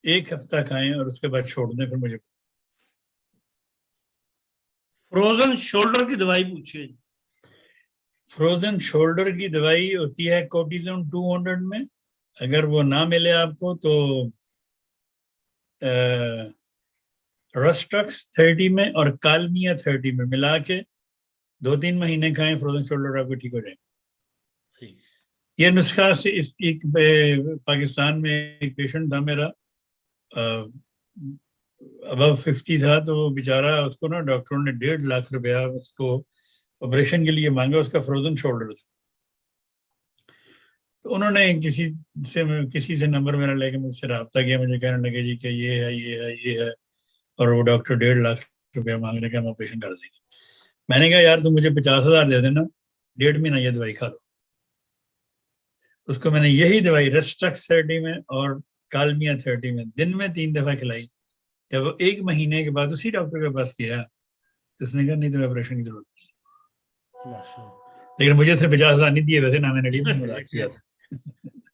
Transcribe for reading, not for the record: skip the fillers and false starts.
ایک ہفتہ کھائیں اور اس کے بعد چھوڑ دیں. پھر مجھے فروزن شولڈر کی دوائی پوچھیے. فروزن شولڈر کی دوائی ہوتی ہے کوٹیزون 200 میں. اگر وہ نہ ملے آپ کو تو رسٹرکس 30 میں اور کالمیا 30 میں ملا کے 2-3 مہینے کھائیں. فروزن شولڈر آپ کو ٹھیک ہو جائے. یہ نسخہ سے ایک پاکستان میں ایک پیشنٹ تھا میرا ابو 50 تھا, تو وہ بیچارہ اس کو نا ڈاکٹروں نے 1.5 لاکھ روپیہ اس کو آپریشن کے لیے مانگا. اس کا فروزن شولڈر تھا. تو انہوں نے کسی سے نمبر میرا لے کے مجھ سے رابطہ کیا. مجھے کہنے لگے جی کہ یہ ہے یہ ہے یہ ہے, اور وہ ڈاکٹر 1.5 لاکھ روپیہ مانگ رہے کہ ہم آپریشن کر دیں گے. میں نے کہا یار تم مجھے 50,000 دے دینا, 1.5 مہینہ یہ دوائی کھا لو. اس کو میں نے یہی دوائی ریسٹرکس 30 میں اور کالمیا 30 میں دن میں 3 دفعہ کھلائی. جب وہ 1 مہینے کے بعد اسی ڈاکٹر کے پاس گیا تو اس نے کہا نہیں تمہیں آپریشن کی ضرورت نہیں. لیکن مجھے صرف 50,000 نہیں دیے ویسے, نہ میں نے مذاق کیا تھا.